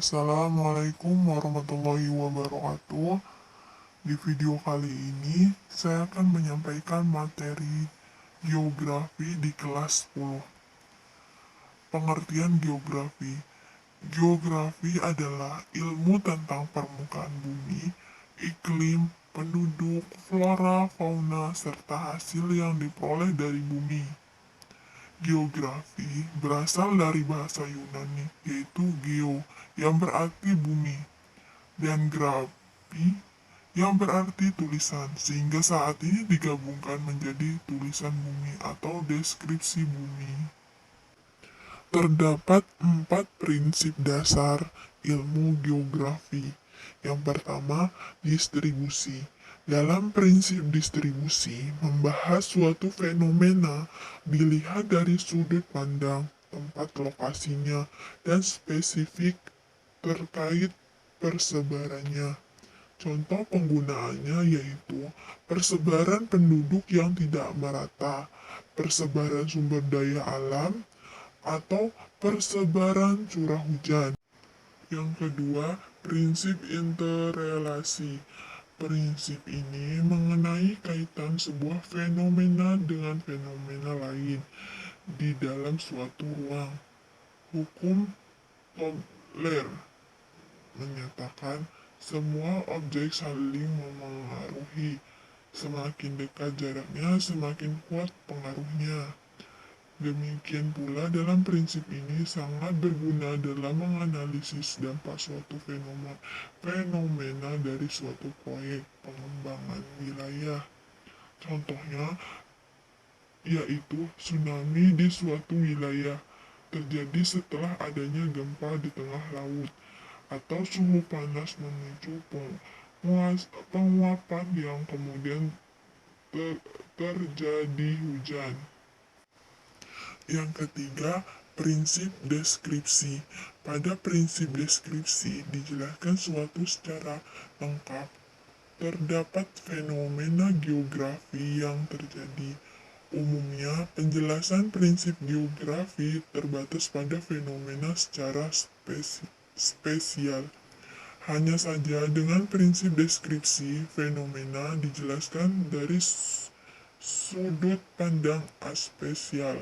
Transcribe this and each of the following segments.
Assalamualaikum warahmatullahi wabarakatuh. Di video kali ini, saya akan menyampaikan materi geografi di kelas 10. Pengertian geografi. Geografi adalah ilmu tentang permukaan bumi, iklim, penduduk, flora, fauna, serta hasil yang diperoleh dari bumi. Geografi berasal dari bahasa Yunani, yaitu geo, yang berarti bumi, dan grafi, yang berarti tulisan, sehingga saat ini digabungkan menjadi tulisan bumi atau deskripsi bumi. Terdapat 4 prinsip dasar ilmu geografi. Yang pertama, distribusi. Dalam prinsip distribusi, membahas suatu fenomena dilihat dari sudut pandang, tempat lokasinya, dan spesifik terkait persebarannya. Contoh penggunaannya yaitu persebaran penduduk yang tidak merata, persebaran sumber daya alam, atau persebaran curah hujan. Yang kedua, prinsip interrelasi. Prinsip ini mengenai kaitan sebuah fenomena dengan fenomena lain di dalam suatu ruang. Hukum Tobler menyatakan semua objek saling memengaruhi. Semakin dekat jaraknya, semakin kuat pengaruhnya. Demikian pula dalam prinsip ini sangat berguna dalam menganalisis dampak suatu fenomena dari suatu proyek pengembangan wilayah. Contohnya yaitu tsunami di suatu wilayah terjadi setelah adanya gempa di tengah laut, atau suhu panas memicu penguapan yang kemudian terjadi hujan. Yang ketiga, prinsip deskripsi. Pada prinsip deskripsi dijelaskan suatu secara lengkap. Terdapat fenomena geografi yang terjadi. Umumnya, penjelasan prinsip geografi terbatas pada fenomena secara spesial. Hanya saja dengan prinsip deskripsi, fenomena dijelaskan dari sudut pandang aspesial.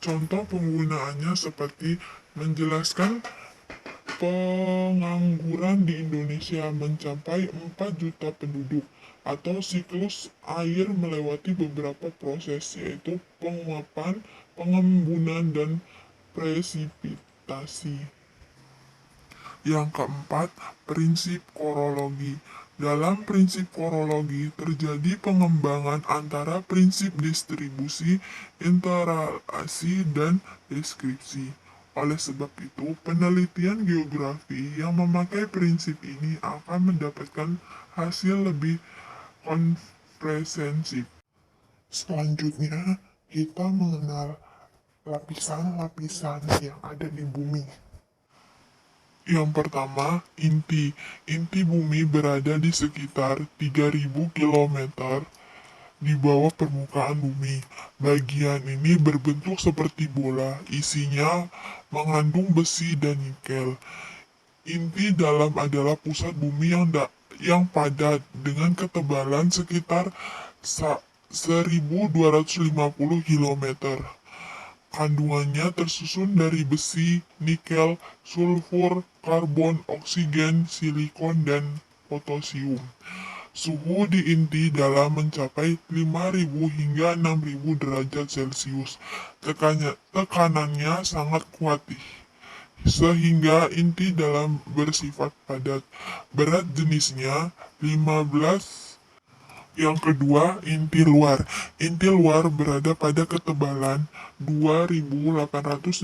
Contoh penggunaannya seperti menjelaskan pengangguran di Indonesia mencapai 4 juta penduduk, atau siklus air melewati beberapa proses, yaitu penguapan, pengembunan, dan presipitasi. Yang keempat, prinsip korologi. Dalam prinsip korologi terjadi pengembangan antara prinsip distribusi, interrelasi, dan deskripsi. Oleh sebab itu, penelitian geografi yang memakai prinsip ini akan mendapatkan hasil lebih komprehensif. Selanjutnya, kita mengenal lapisan-lapisan yang ada di bumi. Yang pertama, inti. Inti bumi berada di sekitar 3000 km di bawah permukaan bumi. Bagian ini berbentuk seperti bola, isinya mengandung besi dan nikel. Inti dalam adalah pusat bumi yang padat dengan ketebalan sekitar 1250 km. Kandungannya tersusun dari besi, nikel, sulfur, karbon, oksigen, silikon, dan potasium. Suhu di inti dalam mencapai 5000 hingga 6000 derajat Celcius. Tekanannya sangat kuat, sehingga inti dalam bersifat padat. Berat jenisnya 15. Yang kedua, inti luar. Inti luar berada pada ketebalan 2890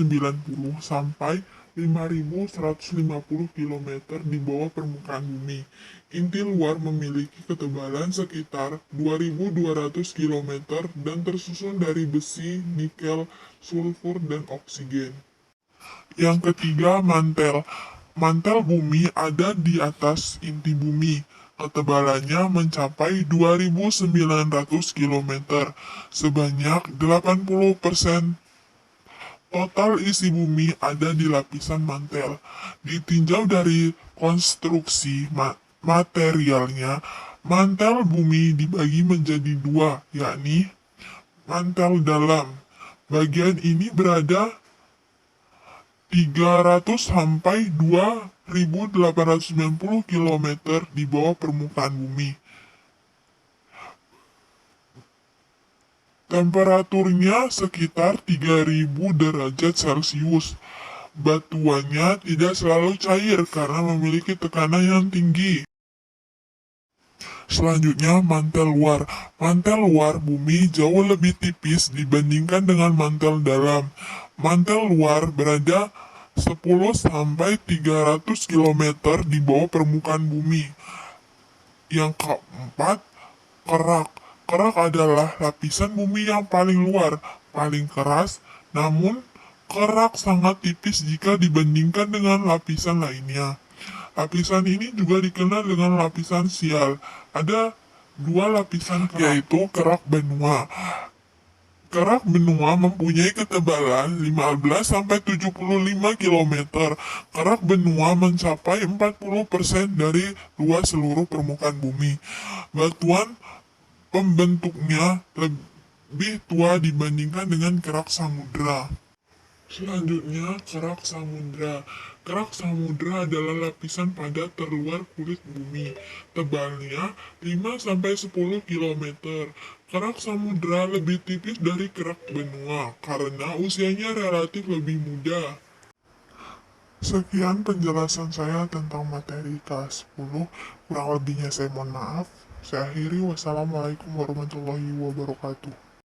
sampai 5150 km di bawah permukaan bumi. Inti luar memiliki ketebalan sekitar 2200 km dan tersusun dari besi, nikel, sulfur, dan oksigen. Yang ketiga, mantel. Mantel bumi ada di atas inti bumi. Ketebalannya mencapai 2900 km. Sebanyak 80% Total isi bumi ada di lapisan mantel. Ditinjau dari konstruksi materialnya, mantel bumi dibagi menjadi dua, yakni mantel dalam. Bagian ini berada 300 sampai 2.890 km di bawah permukaan bumi. Temperaturnya sekitar 3.000 derajat Celcius. Batuannya tidak selalu cair karena memiliki tekanan yang tinggi. Selanjutnya, mantel luar. Mantel luar bumi jauh lebih tipis dibandingkan dengan mantel dalam. Mantel luar berada 10 sampai 300 km di bawah permukaan bumi. Yang keempat, kerak. Kerak adalah lapisan bumi yang paling luar, paling keras, namun kerak sangat tipis jika dibandingkan dengan lapisan lainnya. Lapisan ini juga dikenal dengan lapisan sial. Ada dua lapisan kerak, yaitu kerak benua. Kerak benua mempunyai ketebalan 15-75 km. Kerak benua mencapai 40% dari luas seluruh permukaan bumi. Batuan pembentuknya lebih tua dibandingkan dengan kerak samudra. Selanjutnya, kerak samudra. Kerak samudra adalah lapisan padat terluar kulit bumi. Tebalnya 5-10 km. Kerak samudra lebih tipis dari kerak benua karena usianya relatif lebih muda. Sekian penjelasan saya tentang materi kelas 10. Kurang lebihnya saya mohon maaf. Saya akhiri. Wassalamualaikum warahmatullahi wabarakatuh.